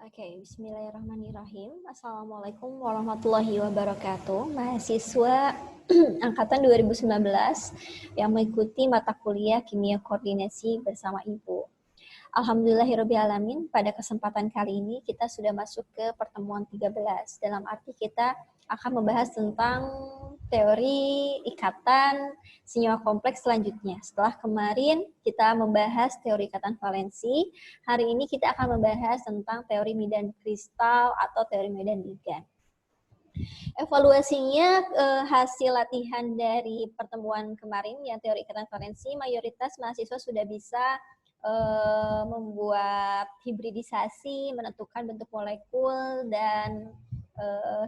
Oke, bismillahirrahmanirrahim. Assalamualaikum warahmatullahi wabarakatuh. Mahasiswa angkatan 2019 yang mengikuti mata kuliah Kimia Koordinasi bersama Ibu. Alhamdulillahirrabbilalamin, pada kesempatan kali ini kita sudah masuk ke pertemuan 13. Dalam arti kita akan membahas tentang teori ikatan senyawa kompleks selanjutnya. Setelah kemarin kita membahas teori ikatan valensi, hari ini kita akan membahas tentang teori medan kristal atau teori medan ligan. Evaluasinya hasil latihan dari pertemuan kemarin yang teori ikatan valensi, mayoritas mahasiswa sudah bisa membuat hibridisasi, menentukan bentuk molekul dan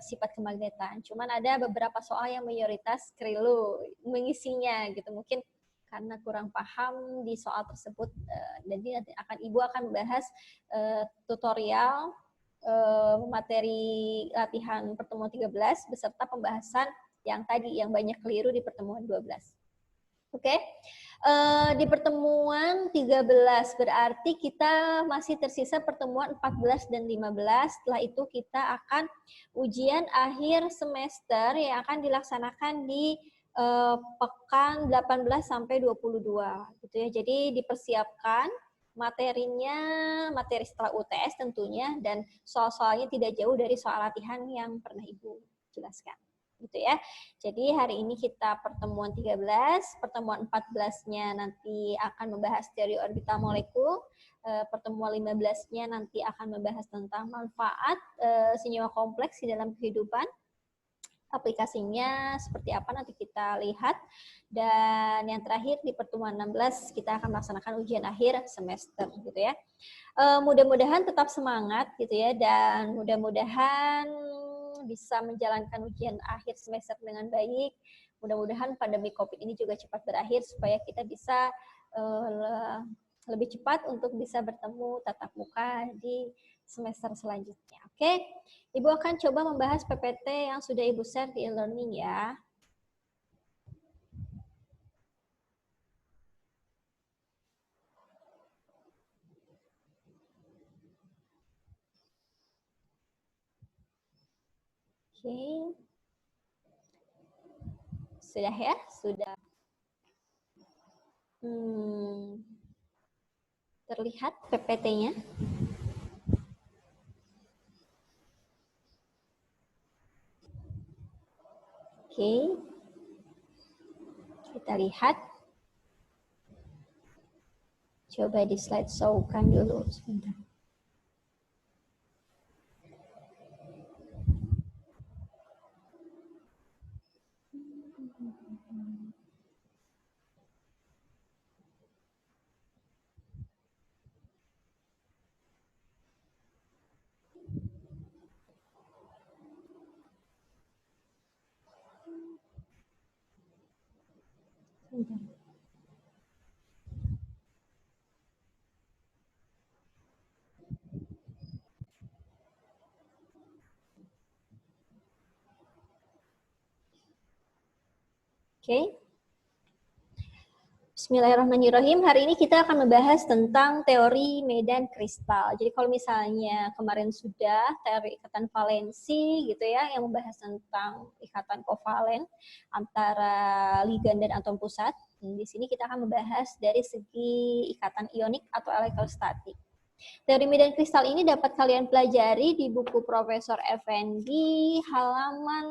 sifat kemagnetan. Cuman ada beberapa soal yang mayoritas keliru mengisinya gitu. Mungkin karena kurang paham di soal tersebut. Jadi nanti Ibu akan membahas tutorial materi latihan pertemuan 13 beserta pembahasan yang tadi yang banyak keliru di pertemuan 12. Oke. Di pertemuan 13 berarti kita masih tersisa pertemuan 14 dan 15. Setelah itu kita akan ujian akhir semester yang akan dilaksanakan di pekan 18 sampai 22 gitu ya. Jadi dipersiapkan materinya, materi setelah UTS tentunya, dan soal-soalnya tidak jauh dari soal latihan yang pernah Ibu jelaskan. Gitu ya. Jadi hari ini kita pertemuan 13, pertemuan 14-nya nanti akan membahas teori orbital molekul, pertemuan 15-nya nanti akan membahas tentang manfaat senyawa kompleks di dalam kehidupan. Aplikasinya seperti apa nanti kita lihat. Dan yang terakhir di pertemuan 16 kita akan melaksanakan ujian akhir semester gitu ya. Mudah-mudahan tetap semangat gitu ya, dan mudah-mudahan bisa menjalankan ujian akhir semester dengan baik. Mudah-mudahan pandemi COVID ini juga cepat berakhir supaya kita bisa lebih cepat untuk bisa bertemu tatap muka di semester selanjutnya. Oke, Ibu akan coba membahas PPT yang sudah Ibu share di e-learning ya. Oke. Sudah ya? Sudah. Terlihat PPT-nya? Oke. Kita lihat. Coba di slide show-kan dulu sebentar. Oke. Bismillahirrahmanirrahim. Hari ini kita akan membahas tentang teori medan kristal. Jadi kalau misalnya kemarin sudah teori ikatan valensi gitu ya, yang membahas tentang ikatan kovalen antara ligan dan atom pusat. Di sini kita akan membahas dari segi ikatan ionik atau elektrostatik. Teori medan kristal ini dapat kalian pelajari di buku Profesor Effendi halaman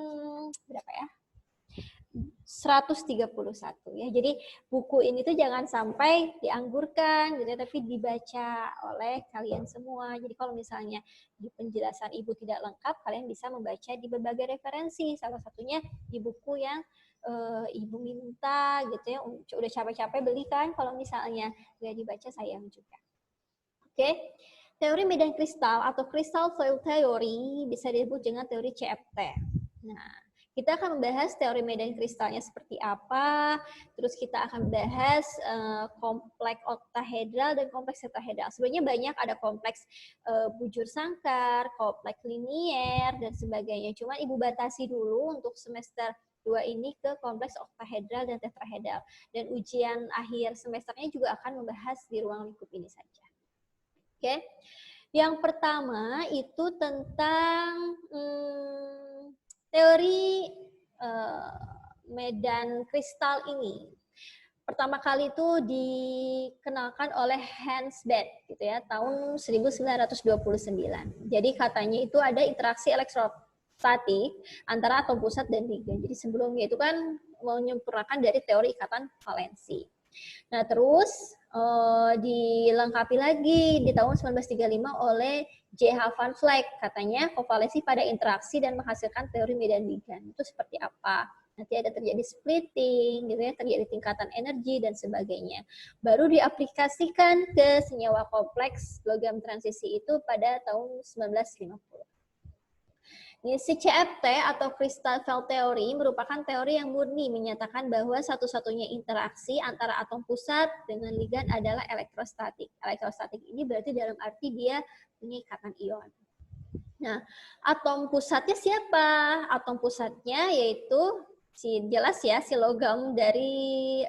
berapa ya? 131 ya. Jadi buku ini tuh jangan sampai dianggurkan gitu, tapi dibaca oleh kalian semua. Jadi kalau misalnya di penjelasan Ibu tidak lengkap, kalian bisa membaca di berbagai referensi. Salah satunya di buku yang Ibu minta gitu ya. Udah capek-capek beli kan, kalau misalnya nggak dibaca sayang juga. Oke. Teori medan kristal atau crystal foil theory bisa disebut dengan teori CFT. Nah, kita akan membahas teori medan kristalnya seperti apa, terus kita akan bahas kompleks oktahedral dan kompleks tetrahedral. Sebenarnya banyak, ada kompleks bujur sangkar, kompleks linier, dan sebagainya. Cuma Ibu batasi dulu untuk semester 2 ini ke kompleks oktahedral dan tetrahedral. Dan ujian akhir semesternya juga akan membahas di ruang lingkup ini saja. Oke. Yang pertama itu tentang teori medan kristal ini. Pertama kali itu dikenalkan oleh Hans Bethe gitu ya, tahun 1929. Jadi katanya itu ada interaksi elektrostatik antara atom pusat dan ligan. Jadi sebelumnya itu kan menyempurnakan dari teori ikatan valensi. Nah, terus dilengkapi lagi di tahun 1935 oleh J.H. van Vleck. Katanya kovalensi pada interaksi dan menghasilkan teori medan ligan. Itu seperti apa? Nanti ada terjadi splitting, gitu ya, terjadi tingkatan energi dan sebagainya. Baru diaplikasikan ke senyawa kompleks logam transisi itu pada tahun 1950. Si CFT atau Crystal Field Theory merupakan teori yang murni menyatakan bahwa satu-satunya interaksi antara atom pusat dengan ligan adalah elektrostatik. Elektrostatik ini berarti dalam arti dia punya ikatan ion. Nah, atom pusatnya siapa? Atom pusatnya yaitu jelas ya si logam dari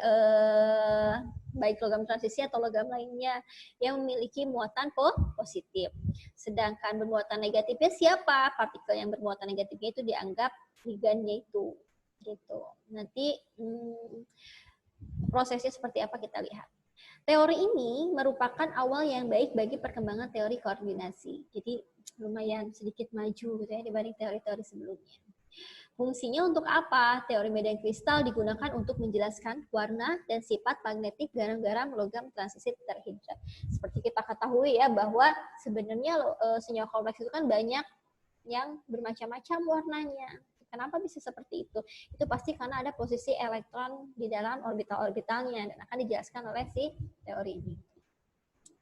baik logam transisi atau logam lainnya yang memiliki muatan positif. Sedangkan bermuatan negatifnya siapa? Partikel yang bermuatan negatifnya itu dianggap ligannya itu. Gitu. Nanti prosesnya seperti apa kita lihat. Teori ini merupakan awal yang baik bagi perkembangan teori koordinasi. Jadi lumayan sedikit maju gitu ya dibanding teori-teori sebelumnya. Fungsinya untuk apa? Teori medan kristal digunakan untuk menjelaskan warna dan sifat magnetik garam-garam logam transisi terhidrat. Seperti kita ketahui ya bahwa sebenarnya senyawa kompleks itu kan banyak yang bermacam-macam warnanya. Kenapa bisa seperti itu? Itu pasti karena ada posisi elektron di dalam orbital-orbitalnya dan akan dijelaskan oleh si teori ini.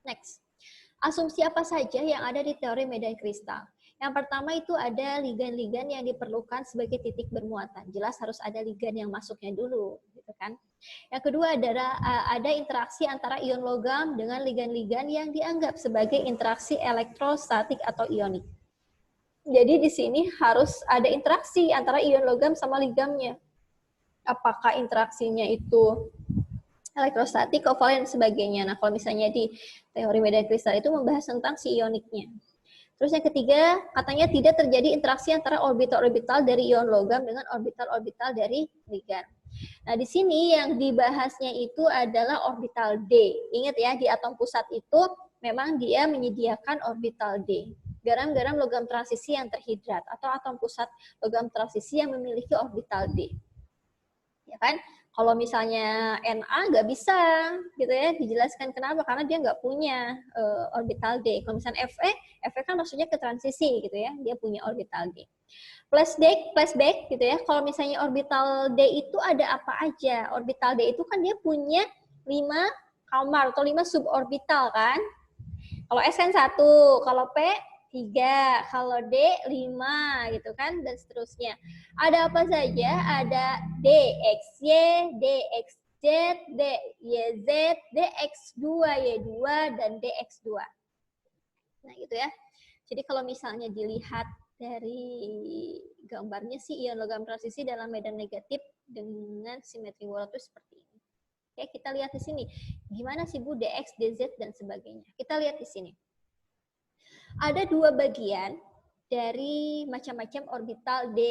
Next. Asumsi apa saja yang ada di teori medan kristal? Yang pertama itu ada ligan-ligan yang diperlukan sebagai titik bermuatan. Jelas harus ada ligan yang masuknya dulu, gitu kan? Yang kedua adalah ada interaksi antara ion logam dengan ligan-ligan yang dianggap sebagai interaksi elektrostatik atau ionik. Jadi di sini harus ada interaksi antara ion logam sama ligamnya. Apakah interaksinya itu elektrostatik, kovalen, dan sebagainya. Nah, kalau misalnya di teori medan kristal itu membahas tentang si ioniknya. Terus yang ketiga, katanya tidak terjadi interaksi antara orbital-orbital dari ion logam dengan orbital-orbital dari ligan. Nah, di sini yang dibahasnya itu adalah orbital D. Ingat ya, di atom pusat itu memang dia menyediakan orbital D. Garam-garam logam transisi yang terhidrat atau atom pusat logam transisi yang memiliki orbital D. Ya kan? Kalau misalnya Na nggak bisa gitu ya dijelaskan kenapa, karena dia nggak punya orbital D. Kalau misalnya Fe kan maksudnya ke transisi gitu ya, dia punya orbital D. Flashback gitu ya, kalau misalnya orbital D itu ada apa aja? Orbital D itu kan dia punya 5 kamar atau 5 suborbital kan. Kalau S kan 1, kalau P 3, kalau D 5 gitu kan, dan seterusnya. Ada apa saja? Ada DXY, DXZ, DYZ, DX2, Y2, dan DX2. Nah gitu ya. Jadi kalau misalnya dilihat dari gambarnya sih ion logam transisi dalam medan negatif dengan simetri World itu seperti ini. Oke, kita lihat di sini. Gimana sih Bu DX, DZ, dan sebagainya. Kita lihat di sini. Ada 2 bagian dari macam-macam orbital D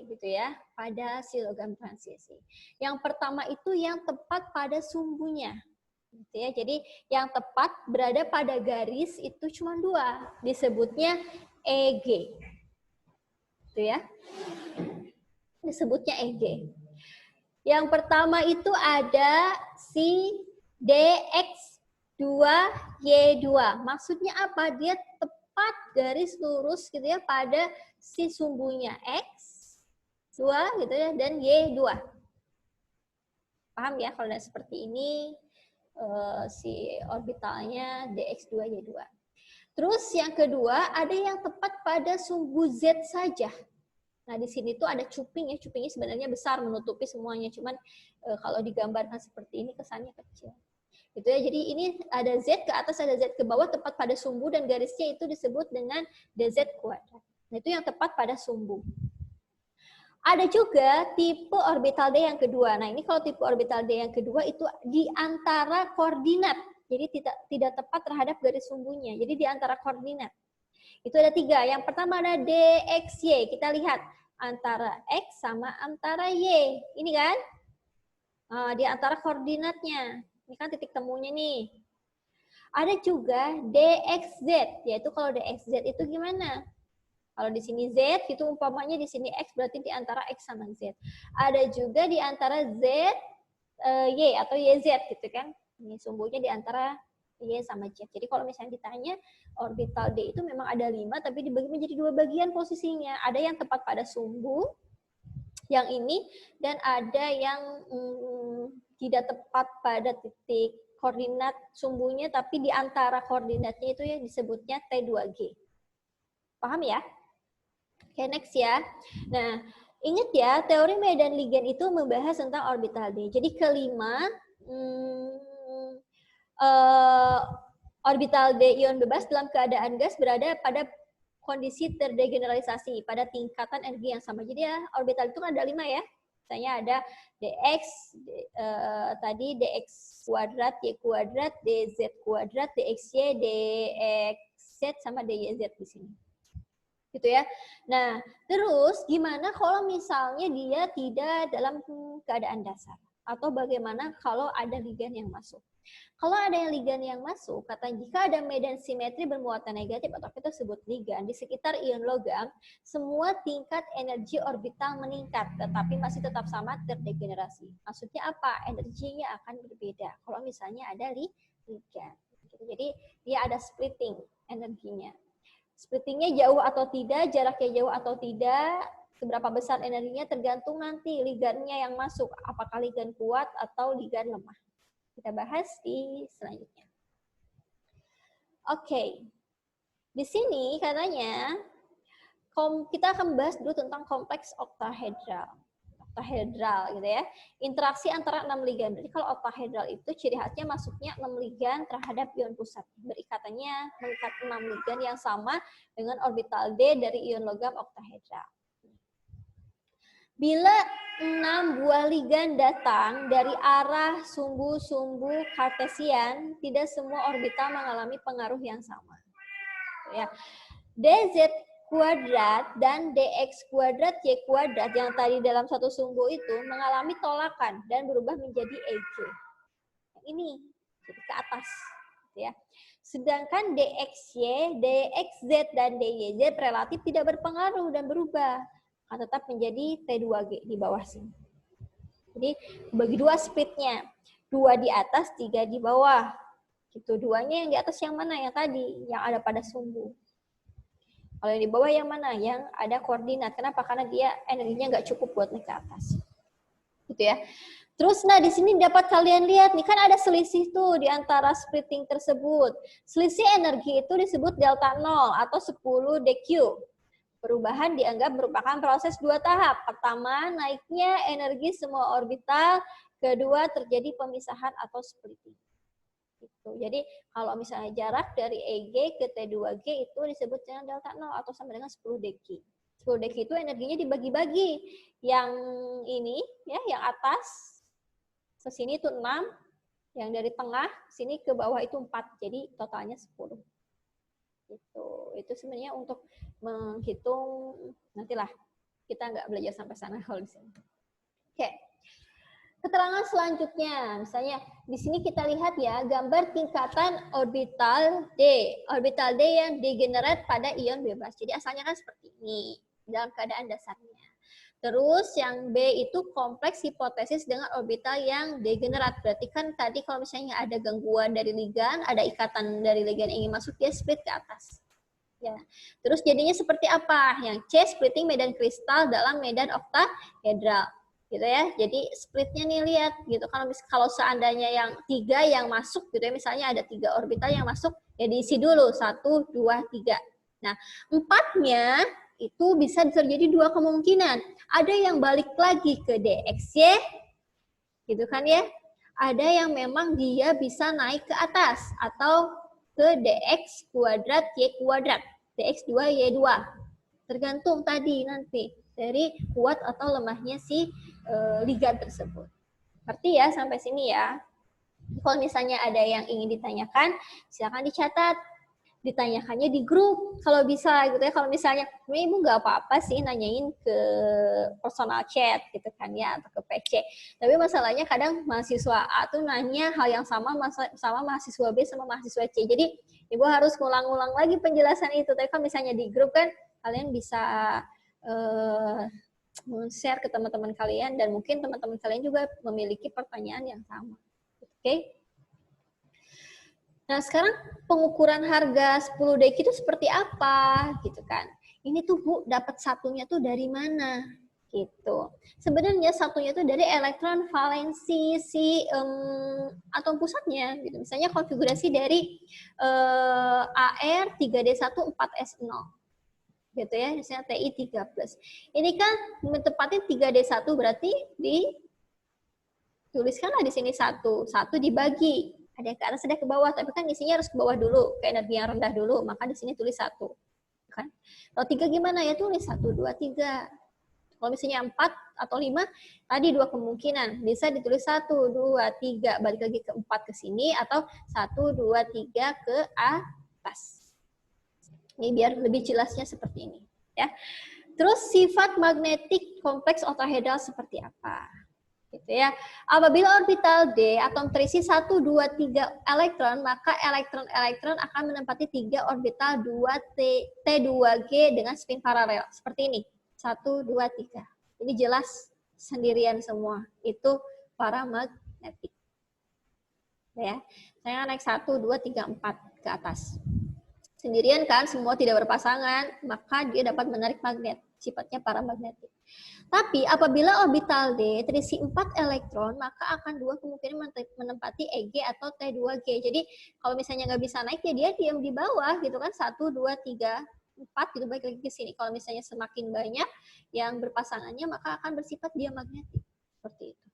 gitu ya pada si logam transisi. Yang pertama itu yang tepat pada sumbunya. Gitu ya. Jadi yang tepat berada pada garis itu cuma 2, disebutnya EG. Gitu ya. Disebutnya EG. Yang pertama itu ada si DX2Y2. Maksudnya apa? Dia tepat garis lurus gitu ya pada si sumbunya X2 gitu ya dan Y2. Paham ya kalau seperti ini si orbitalnya DX2Y2. Terus yang kedua ada yang tepat pada sumbu Z saja. Nah di sini tuh ada cuping ya, cupingnya sebenarnya besar menutupi semuanya, cuman kalau digambarkan seperti ini kesannya kecil. Gitu ya. Jadi ini ada Z ke atas, ada Z ke bawah, tepat pada sumbu dan garisnya itu disebut dengan DZ kuadrat. Nah, itu yang tepat pada sumbu. Ada juga tipe orbital D yang kedua. Nah, ini kalau tipe orbital D yang kedua itu di antara koordinat Jadi tidak tepat terhadap garis sumbunya. Jadi di antara koordinat. Itu ada 3. Yang pertama ada DXY. Kita lihat antara X sama antara Y. Ini kan? Di antara koordinatnya. Ini kan titik temunya nih. Ada juga DXZ. Yaitu kalau DXZ itu gimana? Kalau di sini Z, itu umpamanya di sini X, berarti di antara X sama Z. Ada juga di antara Z, Y atau YZ gitu kan. Ini sumbunya di antara Y sama Z. Jadi kalau misalnya ditanya orbital D itu memang ada 5, tapi dibagi menjadi 2 bagian posisinya. Ada yang tepat pada sumbu, yang ini, dan ada yang tidak tepat pada titik koordinat sumbunya, tapi di antara koordinatnya itu yang disebutnya T2G. Paham ya? Oke, next ya. Nah, ingat ya, teori medan ligan itu membahas tentang orbital D. Jadi kelima, orbital D ion bebas dalam keadaan gas berada pada kondisi terdegeneralisasi pada tingkatan energi yang sama. Jadi ya, orbital itu kan ada 5 ya. Misalnya ada dx, tadi dx kuadrat, y kuadrat, dz kuadrat, dxy, dxz, sama dyz di sini. Gitu ya. Nah, terus gimana kalau misalnya dia tidak dalam keadaan dasar? Atau bagaimana kalau ada ligan yang masuk? Kalau ada ligan yang masuk, kata jika ada medan simetri bermuatan negatif atau kita sebut ligan di sekitar ion logam, semua tingkat energi orbital meningkat, tetapi masih tetap sama terdegenerasi. Maksudnya apa? Energinya akan berbeda kalau misalnya ada ligan. Jadi dia ada splitting energinya. Splittingnya jauh atau tidak, jaraknya jauh atau tidak, seberapa besar energinya tergantung nanti ligannya yang masuk. Apakah ligan kuat atau ligan lemah. Kita bahas di selanjutnya. Oke. Di sini katanya kita akan bahas dulu tentang kompleks oktahedral. Oktahedral gitu ya. Interaksi antara 6 ligan. Jadi kalau oktahedral itu ciri khasnya masuknya 6 ligan terhadap ion pusat. Berikatannya mengikat 6 ligan yang sama dengan orbital D dari ion logam oktahedral. Bila 6 buah ligan datang dari arah sumbu-sumbu kartesian, tidak semua orbital mengalami pengaruh yang sama. Ya. dz kuadrat dan dx kuadrat y kuadrat yang tadi dalam satu sumbu itu mengalami tolakan dan berubah menjadi EG. Ini jadi ke atas, ya. Sedangkan dxy, dxz dan dyz relatif tidak berpengaruh dan berubah, akan tetap menjadi T2G di bawah sini. Jadi bagi 2 splitnya, 2 di atas, 3 di bawah. Gitu. 2-nya yang di atas yang mana? Yang tadi, yang ada pada sumbu. Kalau yang di bawah yang mana? Yang ada koordinat. Kenapa? Karena dia energinya nggak cukup buat naik ke atas. Gitu ya. Terus, nah di sini dapat kalian lihat, nih kan ada selisih tuh di antara splitting tersebut. Selisih energi itu disebut delta 0 atau 10 dQ. Perubahan dianggap merupakan proses 2 tahap. Pertama, naiknya energi semua orbital. Kedua, terjadi pemisahan atau splitting. Gitu. Jadi kalau misalnya jarak dari EG ke T2G itu disebut dengan delta 0 atau sama dengan 10 dq. 10 dq itu energinya dibagi-bagi. Yang ini ya, yang atas ke sini itu 6, yang dari tengah sini ke bawah itu 4. Jadi totalnya 10. Gitu. Itu sebenarnya untuk menghitung, nantilah kita nggak belajar sampai sana kalau di sini. Oke. Keterangan selanjutnya, misalnya di sini kita lihat ya gambar tingkatan orbital D. Orbital D yang degenerate pada ion bebas. Jadi asalnya kan seperti ini dalam keadaan dasarnya. Terus yang B itu kompleks hipotesis dengan orbital yang degenerat. Berarti kan tadi kalau misalnya ada gangguan dari ligan, ada ikatan dari ligan yang ingin masuk, dia split ke atas. Ya. Terus jadinya seperti apa? Yang C, splitting medan kristal dalam medan oktahedral. Gitu ya. Jadi splitnya nih lihat gitu. Kalau seandainya yang 3 yang masuk gitu ya, misalnya ada 3 orbital yang masuk, ya diisi dulu 1, 2, 3. Nah, 4-nya itu bisa terjadi 2 kemungkinan. Ada yang balik lagi ke DXY, gitu kan ya. Ada yang memang dia bisa naik ke atas, atau ke DX kuadrat, Y kuadrat. DX2, Y2. Tergantung tadi nanti dari kuat atau lemahnya si ligan tersebut. Ngerti ya sampai sini ya? Kalau misalnya ada yang ingin ditanyakan, silakan dicatat. Ditanyakannya di grup kalau bisa gitu ya. Kalau misalnya ibu nggak apa-apa sih nanyain ke personal chat gitu kan ya, atau ke PC, tapi masalahnya kadang mahasiswa A tuh nanya hal yang sama sama mahasiswa B sama mahasiswa C, jadi ibu harus ngulang-ngulang lagi penjelasan itu. Tapi kalau misalnya di grup kan kalian bisa share ke teman-teman kalian, dan mungkin teman-teman kalian juga memiliki pertanyaan yang sama. Oke? Nah, sekarang pengukuran harga 10 deki itu seperti apa gitu kan. Ini tuh Bu, dapat satunya tuh dari mana? Gitu. Sebenarnya satunya tuh dari elektron valensi si atom pusatnya gitu. Misalnya konfigurasi dari AR 3D1 4S0 gitu ya, misalnya TI 3+. Ini kan tempatin 3D1 berarti dituliskanlah di sini 1 dibagi, ada ke atas ada ke bawah, tapi kan isinya harus ke bawah dulu, ke energi yang rendah dulu, maka di sini tulis 1 kan. Kalau 3 gimana ya, tulis 1 2 3. Kalau misalnya 4 atau 5, tadi 2 kemungkinan, bisa ditulis 1 2 3 balik lagi ke 4 ke sini, atau 1 2 3 ke atas. Ini biar lebih jelasnya seperti ini ya. Terus sifat magnetik kompleks oktahedral seperti apa? Gitu ya. Apabila orbital D atom terisi 1, 2, 3 elektron, maka elektron-elektron akan menempati 3 orbital 2T2G dengan spin paralel. Seperti ini. 1, 2, 3. Ini jelas sendirian semua. Itu paramagnetik. Ya. Saya naik 1, 2, 3, 4 ke atas. Sendirian kan, semua tidak berpasangan, maka dia dapat menarik magnet. Sifatnya paramagnetik. Tapi apabila orbital D terisi 4 elektron, maka akan 2 kemungkinan menempati EG atau T2G. Jadi kalau misalnya nggak bisa naik, ya dia diam di bawah gitu kan, 1, 2, 3, 4 gitu, balik lagi ke sini. Kalau misalnya semakin banyak yang berpasangannya, maka akan bersifat diamagnetik. Seperti itu.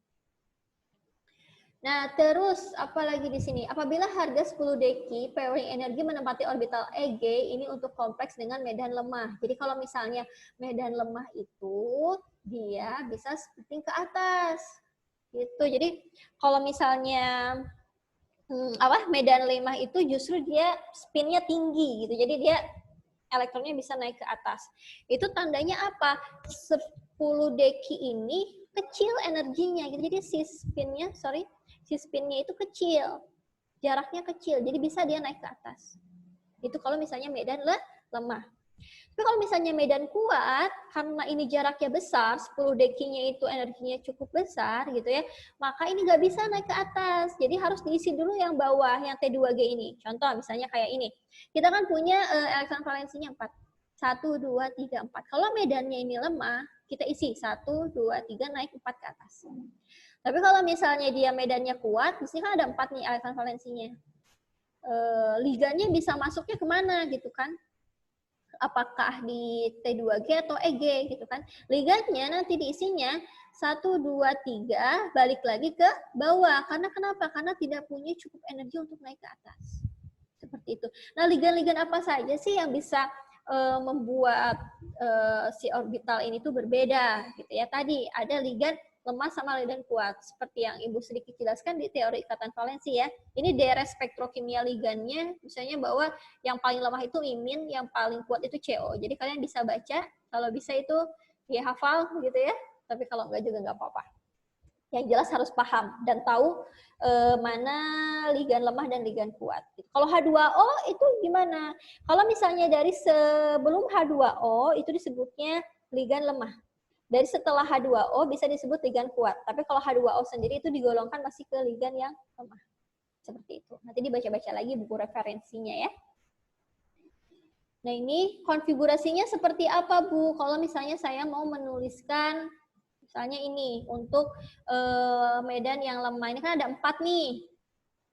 Nah, terus apalagi di sini? Apabila harga 10 deki pairing energi menempati orbital EG, ini untuk kompleks dengan medan lemah. Jadi kalau misalnya medan lemah itu dia bisa spinning ke atas. Gitu. Jadi kalau misalnya medan lemah itu justru dia spinnya tinggi gitu. Jadi dia elektronnya bisa naik ke atas. Itu tandanya apa? 10 deki ini kecil energinya gitu. Jadi si spinnya itu kecil, jaraknya kecil, jadi bisa dia naik ke atas. Itu kalau misalnya medan lemah. Tapi kalau misalnya medan kuat, karena ini jaraknya besar, 10 dekinya itu energinya cukup besar gitu ya, maka ini nggak bisa naik ke atas. Jadi harus diisi dulu yang bawah, yang T2G ini. Contoh misalnya kayak ini. Kita kan punya elektron valensinya 4. 1, 2, 3, 4. Kalau medannya ini lemah, kita isi 1, 2, 3, naik 4 ke atas. Tapi kalau misalnya dia medannya kuat, di sini kan ada 4 nih elektron valensinya. Liganya bisa masuknya kemana gitu kan? Apakah di T2G atau EG gitu kan? Liganya nanti diisinya 1, 2, 3 balik lagi ke bawah. Karena kenapa? Karena tidak punya cukup energi untuk naik ke atas. Seperti itu. Nah, ligan-ligan apa saja sih yang bisa membuat si orbital ini tuh berbeda gitu ya? Tadi ada ligan lemah sama ligan kuat. Seperti yang Ibu sedikit jelaskan di teori ikatan valensi ya. Ini daerah spektrokimia ligannya, misalnya bahwa yang paling lemah itu imin, yang paling kuat itu CO. Jadi kalian bisa baca, kalau bisa itu ya hafal gitu ya. Tapi kalau enggak juga enggak apa-apa. Yang jelas harus paham dan tahu mana ligan lemah dan ligan kuat. Kalau H2O itu gimana? Kalau misalnya dari sebelum H2O itu disebutnya ligan lemah. Dari setelah H2O bisa disebut ligan kuat. Tapi kalau H2O sendiri itu digolongkan masih ke ligan yang lemah. Seperti itu. Nanti dibaca-baca lagi buku referensinya ya. Nah ini konfigurasinya seperti apa Bu? Kalau misalnya saya mau menuliskan, misalnya ini untuk medan yang lemah. Ini kan ada 4 nih.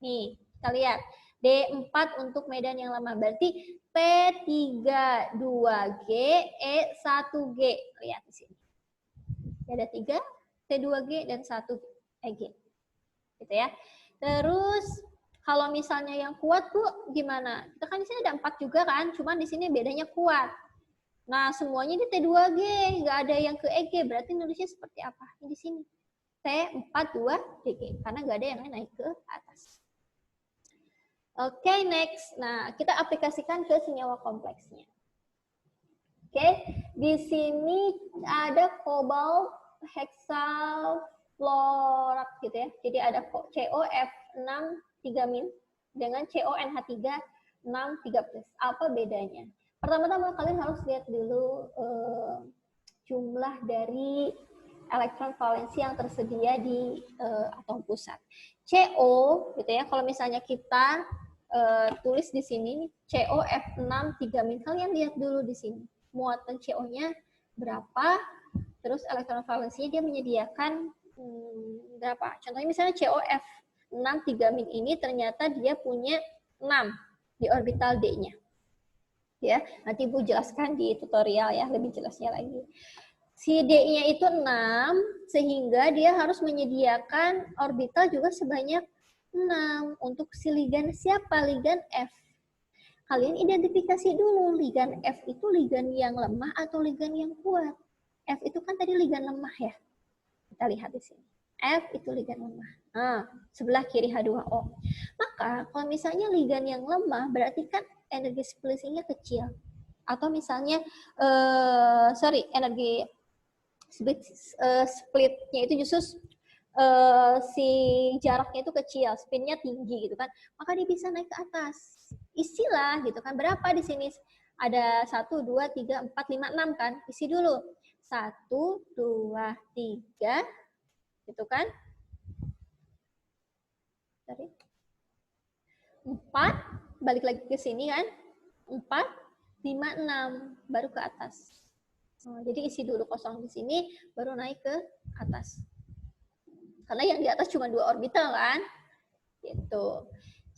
Nih, kita lihat. D4 untuk medan yang lemah. Berarti T32G, E1G. Lihat di sini. Ada 3 T2G dan 1 EG. Gitu ya. Terus kalau misalnya yang kuat Bu gimana? Kita kan di sini ada 4 juga kan, cuman di sini bedanya kuat. Nah, semuanya di T2G, nggak ada yang ke EG, berarti nulisnya seperti apa? Di sini. T42DG, karena nggak ada yang naik ke atas. Oke, next. Nah, kita aplikasikan ke senyawa kompleksnya. Oke, di sini ada kobalt heksafluorat gitu ya. Jadi ada COF6 3- dengan CONH3 6 3+. Apa bedanya? Pertama-tama kalian harus lihat dulu jumlah dari elektron valensi yang tersedia di atom pusat. CO gitu ya. Kalau misalnya kita tulis di sini COF6 3-. Kalian lihat dulu di sini muatan CO-nya berapa, terus elektron valensinya dia menyediakan berapa. Contohnya misalnya COF6 3- ini ternyata dia punya 6 di orbital D-nya. Ya, nanti Bu jelaskan di tutorial ya, lebih jelasnya lagi. Si D-nya itu 6, sehingga dia harus menyediakan orbital juga sebanyak 6. Untuk si ligan siapa? Ligan F. Kalian identifikasi dulu, ligan F itu ligan yang lemah atau ligan yang kuat. F itu kan tadi ligan lemah ya. Kita lihat di sini. F itu ligan lemah. Nah, sebelah kiri H2O. Maka kalau misalnya ligan yang lemah, berarti kan energi splittingnya kecil. Atau misalnya, energi splitnya itu justru si jaraknya itu kecil, spinnya tinggi gitu kan, maka dia bisa naik ke atas. Isilah gitu kan, berapa di sini? Ada 1, 2, 3, 4, 5, 6 kan? Isi dulu. 1, 2, 3, gitu kan? 4, balik lagi ke sini kan? 4, 5, 6, baru ke atas. Jadi isi dulu kosong di sini, baru naik ke atas. Karena yang di atas cuma 2 orbital kan? Gitu.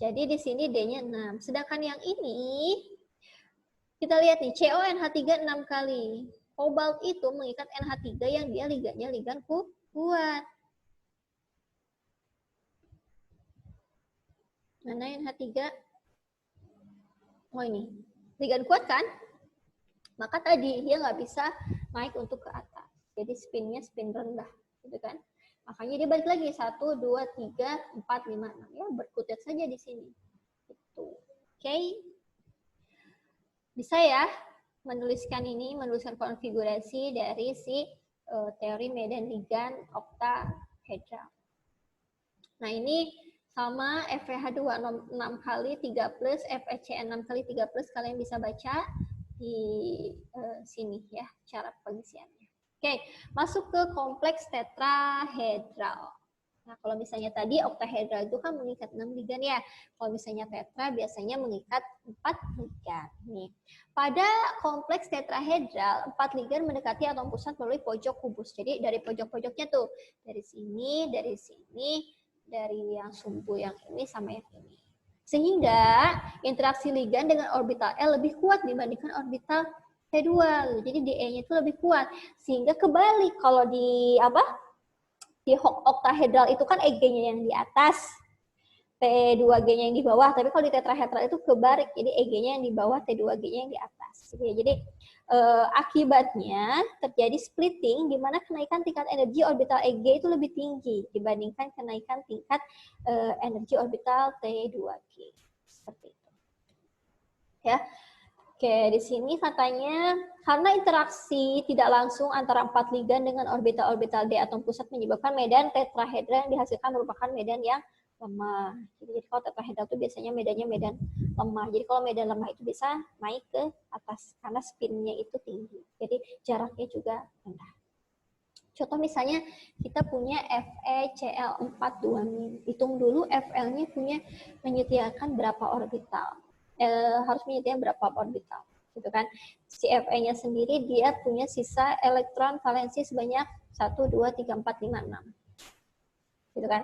Jadi di sini D-nya 6. Sedangkan yang ini, kita lihat nih, CONH3 6 kali. Kobalt itu mengikat NH3 yang dia ligannya ligan kuat. Mana NH3? Oh ini. Ligan kuat kan? Maka tadi dia nggak bisa naik untuk ke atas. Jadi spinnya spin rendah. Gitu kan? Makanya dia balik lagi. 1, 2, 3, 4, 5, 6. Ya berkutat saja di sini. Gitu. Oke. Bisa ya menuliskan ini, menuliskan konfigurasi dari si teori medan ligan oktahedral. Nah ini sama FeH2 6 kali 3+, FeCN 6 kali 3+, kalian bisa baca di sini ya cara pengisiannya. Oke, masuk ke kompleks tetrahedral. Nah, kalau misalnya tadi oktahedral itu kan mengikat 6 ligan ya. Kalau misalnya tetra biasanya mengikat 4 ligan. Nih. Pada kompleks tetrahedral, 4 ligan mendekati atom pusat melalui pojok kubus. Jadi dari pojok-pojoknya tuh, dari sini, dari yang sumbu yang ini sama yang ini. Sehingga interaksi ligan dengan orbital L lebih kuat dibandingkan orbital T2. Jadi DE-nya itu lebih kuat. Sehingga kebalik kalau di di oktahedral itu kan EG-nya yang di atas, T2G-nya yang di bawah. Tapi kalau di tetrahedral itu kebalik, jadi EG-nya yang di bawah, T2G-nya yang di atas. Jadi akibatnya terjadi splitting di mana kenaikan tingkat energi orbital EG itu lebih tinggi dibandingkan kenaikan tingkat energi orbital T2G. Seperti itu. Ya. Oke, di sini katanya karena interaksi tidak langsung antara 4 ligan dengan orbital-orbital D atom pusat menyebabkan medan tetrahedral yang dihasilkan merupakan medan yang lemah. Jadi kalau tetrahedral itu biasanya medannya medan lemah. Jadi kalau medan lemah itu bisa naik ke atas karena spinnya itu tinggi. Jadi jaraknya juga rendah. Contoh misalnya kita punya FeCl4 2-. Hitung dulu Fl-nya punya menyediakan berapa orbital. Harus menyediakan berapa orbital. Gitu kan. Si Fe-nya sendiri dia punya sisa elektron valensi sebanyak 1, 2, 3, 4, 5, 6. Gitu kan.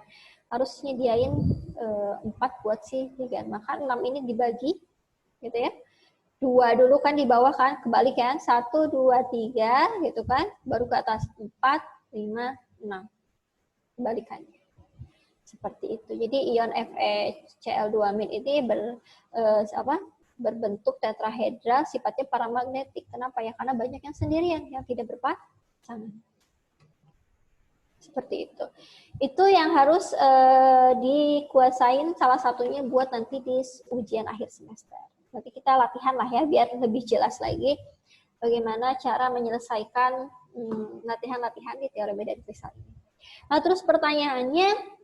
Harus nyediain 4 buat si ligan. Maka 6 ini dibagi gitu ya. 2 dulu kan di bawah kan, kebalik kan, 1, 2, 3 gitu kan, baru ke atas 4, 5, 6. Kebalikannya. Seperti itu. Jadi ion FeCl2- ini berbentuk tetrahedral, sifatnya paramagnetik. Kenapa ya? Karena banyak yang sendirian, yang tidak berpasangan. Seperti itu. Itu yang harus dikuasain salah satunya buat nanti di ujian akhir semester. Nanti kita latihan lah ya biar lebih jelas lagi bagaimana cara menyelesaikan latihan-latihan di teori medan kristal ini. Nah, terus pertanyaannya,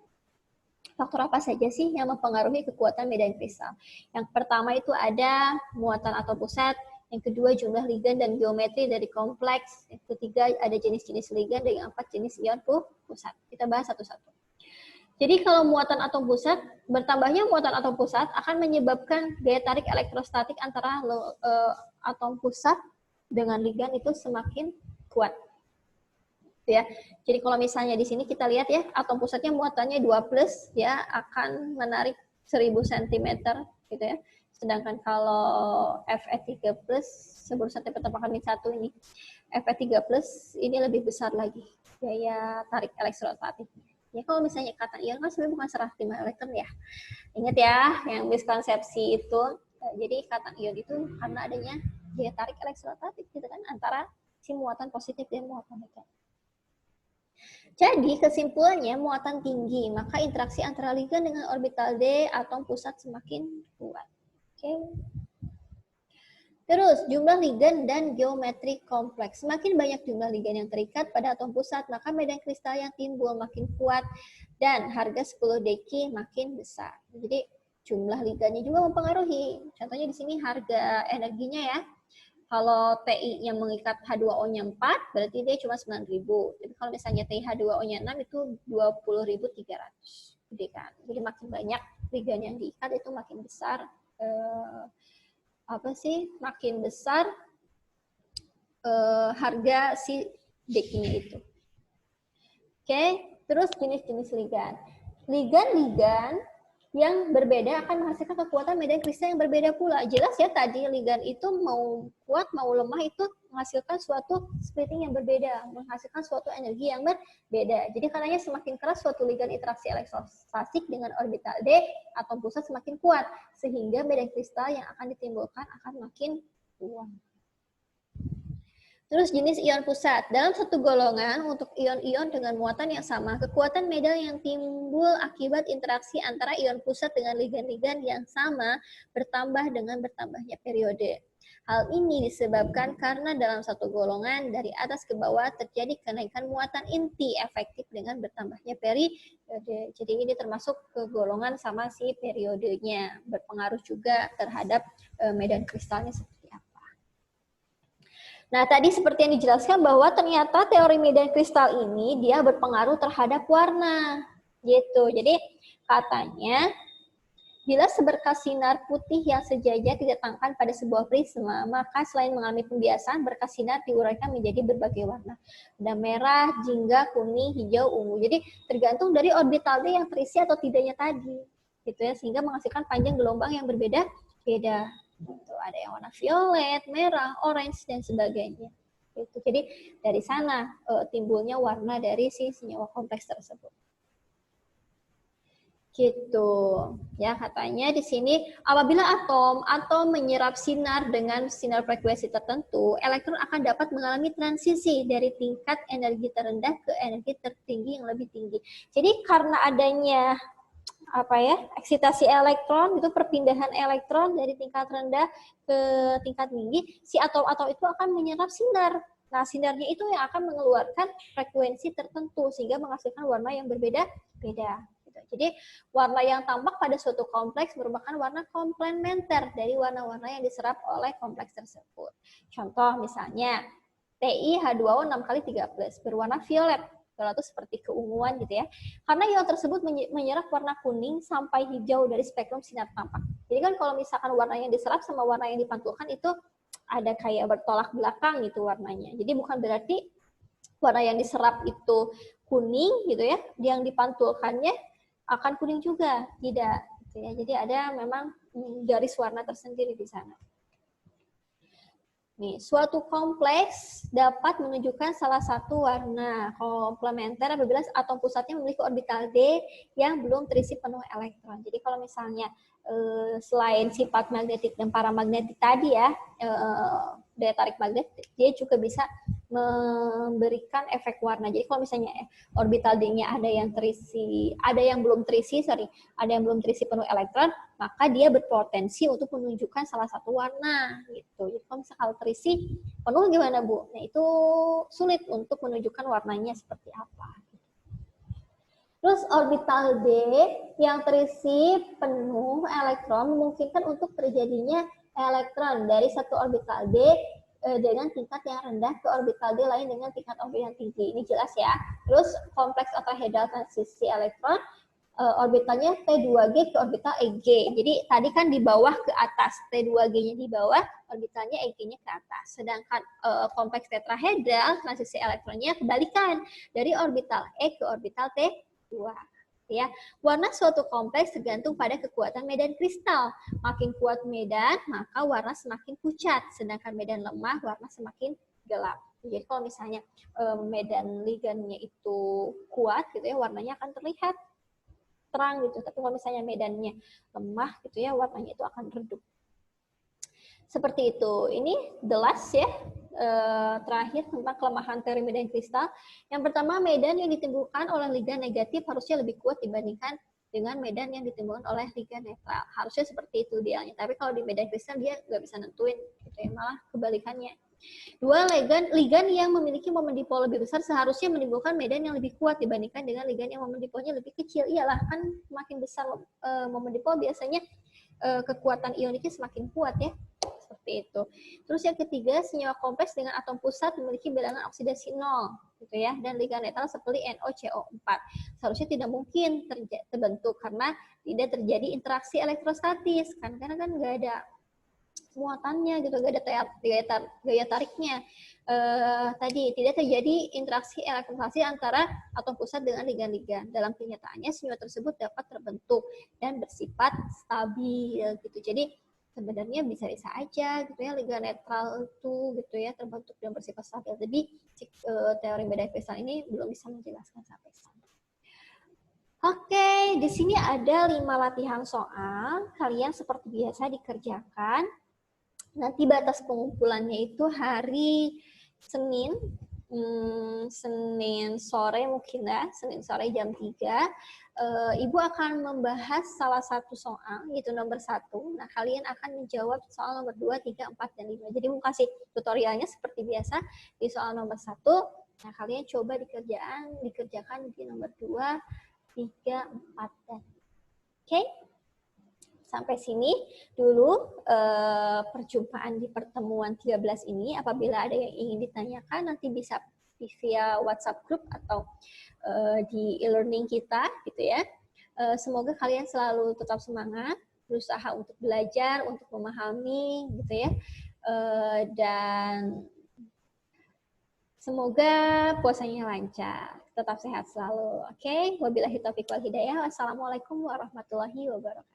faktor apa saja sih yang mempengaruhi kekuatan medan kristal? Yang pertama itu ada muatan atom pusat, yang kedua jumlah ligan dan geometri dari kompleks, yang ketiga ada jenis-jenis ligan, dan yang keempat jenis ion pusat. Kita bahas satu-satu. Jadi kalau muatan atom pusat, bertambahnya muatan atom pusat akan menyebabkan daya tarik elektrostatik antara atom pusat dengan ligan itu semakin kuat. Ya. Jadi kalau misalnya di sini kita lihat ya, atom pusatnya muatannya 2+ ya, akan menarik 1000 cm gitu ya. Sedangkan kalau Fe3+ berusaha pertemuan -1 ini, Fe3+ ini lebih besar lagi daya tarik elektrostatiknya. Ya kalau misalnya kata ion kan sebenarnya bukan serah terima elektron ya. Ingat ya, yang miskonsepsi itu. Jadi kata ion itu karena adanya daya tarik elektrostatik gitu kan antara si muatan positif dan muatan negatif. Jadi kesimpulannya muatan tinggi, maka interaksi antara ligan dengan orbital D atom pusat semakin kuat. Oke. Terus jumlah ligan dan geometri kompleks. Semakin banyak jumlah ligan yang terikat pada atom pusat, maka medan kristal yang timbul makin kuat dan harga 10 deki makin besar. Jadi jumlah ligannya juga mempengaruhi. Contohnya di sini harga energinya ya. Kalau TI yang mengikat H2O-nya 4, berarti dia cuma 9.000. Tapi kalau misalnya TI H2O-nya 6 itu 20.300. Jadi kan, jadi makin banyak ligan yang diikat itu makin besar makin besar harga si dekinya itu. Oke, terus jenis-jenis ligan. Ligan-ligan yang berbeda akan menghasilkan kekuatan medan kristal yang berbeda pula. Jelas ya tadi ligan itu mau kuat mau lemah itu menghasilkan suatu splitting yang berbeda, menghasilkan suatu energi yang berbeda. Jadi karenanya semakin keras suatu ligan interaksi elektrostatik dengan orbital D atom pusat semakin kuat, sehingga medan kristal yang akan ditimbulkan akan makin kuat. Terus jenis ion pusat. Dalam satu golongan untuk ion-ion dengan muatan yang sama, kekuatan medan yang timbul akibat interaksi antara ion pusat dengan ligan-ligan yang sama bertambah dengan bertambahnya periode. Hal ini disebabkan karena dalam satu golongan dari atas ke bawah terjadi kenaikan muatan inti efektif dengan bertambahnya periode. Jadi ini termasuk ke golongan sama si periodenya, berpengaruh juga terhadap medan kristalnya. Nah, tadi seperti yang dijelaskan bahwa ternyata teori medan kristal ini dia berpengaruh terhadap warna. Gitu. Jadi katanya bila seberkas sinar putih yang sejajar didatangkan pada sebuah prisma, maka selain mengalami pembiasaan, berkas sinar diuraikan menjadi berbagai warna. Ada merah, jingga, kuning, hijau, ungu. Jadi tergantung dari orbital D yang terisi atau tidaknya tadi. Gitu ya, sehingga menghasilkan panjang gelombang yang berbeda-beda. Gitu. Ada yang warna violet, merah, orange, dan sebagainya. Gitu. Jadi dari sana timbulnya warna dari si senyawa kompleks tersebut. Gitu. Ya, katanya di sini apabila atom menyerap sinar dengan sinar frekuensi tertentu, elektron akan dapat mengalami transisi dari tingkat energi terendah ke energi tertinggi yang lebih tinggi. Jadi karena adanya eksitasi elektron, itu perpindahan elektron dari tingkat rendah ke tingkat tinggi, si atom-atom itu akan menyerap sinar. Nah, sinarnya itu yang akan mengeluarkan frekuensi tertentu sehingga menghasilkan warna yang berbeda-beda. Jadi warna yang tampak pada suatu kompleks merupakan warna komplementer dari warna-warna yang diserap oleh kompleks tersebut. Contoh misalnya Ti H2O 6x3+, berwarna violet. Itu seperti keunguan gitu ya. Karena ion tersebut menyerap warna kuning sampai hijau dari spektrum sinar tampak. Jadi kan kalau misalkan warna yang diserap sama warna yang dipantulkan itu ada kayak bertolak belakang gitu warnanya. Jadi bukan berarti warna yang diserap itu kuning gitu ya, yang dipantulkannya akan kuning juga, tidak. Gitu ya. Jadi ada memang garis warna tersendiri di sana. Nih, suatu kompleks dapat menunjukkan salah satu warna komplementer apabila atom pusatnya memiliki orbital D yang belum terisi penuh elektron. Jadi kalau misalnya selain sifat magnetik dan paramagnetik tadi ya, daya tarik magnetik, dia juga bisa memberikan efek warna. Jadi kalau misalnya orbital D-nya ada yang terisi, ada yang belum terisi penuh elektron, maka dia berpotensi untuk menunjukkan salah satu warna gitu. Jadi kalau misalnya terisi penuh gimana Bu? Nah itu sulit untuk menunjukkan warnanya seperti apa. Terus orbital D yang terisi penuh elektron memungkinkan untuk terjadinya elektron dari satu orbital D dengan tingkat yang rendah ke orbital D lain dengan tingkat orbital yang tinggi. Ini jelas ya. Terus kompleks tetrahedral transisi elektron orbitalnya T2G ke orbital EG. Jadi tadi kan di bawah ke atas, T2G-nya di bawah, orbitalnya EG-nya ke atas. Sedangkan kompleks tetrahedral transisi elektronnya kebalikan dari orbital E ke orbital T2. Ya, warna suatu kompleks tergantung pada kekuatan medan kristal. Makin kuat medan, maka warna semakin pucat. Sedangkan medan lemah, warna semakin gelap. Jadi kalau misalnya medan ligannya itu kuat, gitu ya, warnanya akan terlihat terang gitu. Tapi kalau misalnya medannya lemah, gitu ya, warnanya itu akan redup. Seperti itu. Ini the last ya. Terakhir tentang kelemahan teori medan kristal. Yang pertama, medan yang ditimbulkan oleh ligan negatif harusnya lebih kuat dibandingkan dengan medan yang ditimbulkan oleh ligan netral. Harusnya seperti itu idealnya. Tapi kalau di medan kristal dia nggak bisa nentuin, gitu ya, malah kebalikannya. Dua, ligan yang memiliki momen dipol lebih besar seharusnya menimbulkan medan yang lebih kuat dibandingkan dengan ligan yang momen dipolnya lebih kecil. Iyalah, kan makin besar momen dipol biasanya kekuatan ioniknya semakin kuat ya. Seperti itu. Terus yang ketiga, senyawa kompleks dengan atom pusat memiliki bilangan oksidasi 0 gitu ya, dan ligan netral seperti NOCO4 seharusnya tidak mungkin terbentuk karena tidak terjadi interaksi elektrostatis karena kan nggak ada muatannya gitu, nggak ada gaya tariknya. Tadi tidak terjadi interaksi elektrostatis antara atom pusat dengan ligan-ligan. Dalam kenyataannya senyawa tersebut dapat terbentuk dan bersifat stabil gitu. Jadi sebenarnya bisa-bisa aja gitu ya ligan netral itu gitu ya terbentuk dan bersifat stabil. Jadi teori medan kristal ini belum bisa menjelaskan sampai sana. Oke, di sini ada 5 latihan soal. Kalian seperti biasa dikerjakan. Nanti batas pengumpulannya itu hari Senin, Senin sore mungkin ya, Senin sore jam 3. Ibu akan membahas salah satu soal, yaitu nomor 1. Nah, kalian akan menjawab soal nomor 2, 3, 4, dan 5. Jadi, Ibu kasih tutorialnya seperti biasa di soal nomor 1. Nah, kalian coba dikerjakan di nomor 2, 3, 4, dan 5. Oke? Sampai sini dulu perjumpaan di pertemuan 13 ini. Apabila ada yang ingin ditanyakan, nanti bisa via WhatsApp group atau di e-learning kita gitu ya. Semoga kalian selalu tetap semangat, berusaha untuk belajar, untuk memahami gitu ya. Dan semoga puasanya lancar, tetap sehat selalu. Oke, wabillahi taufiq wal hidayah. Wassalamualaikum warahmatullahi wabarakatuh.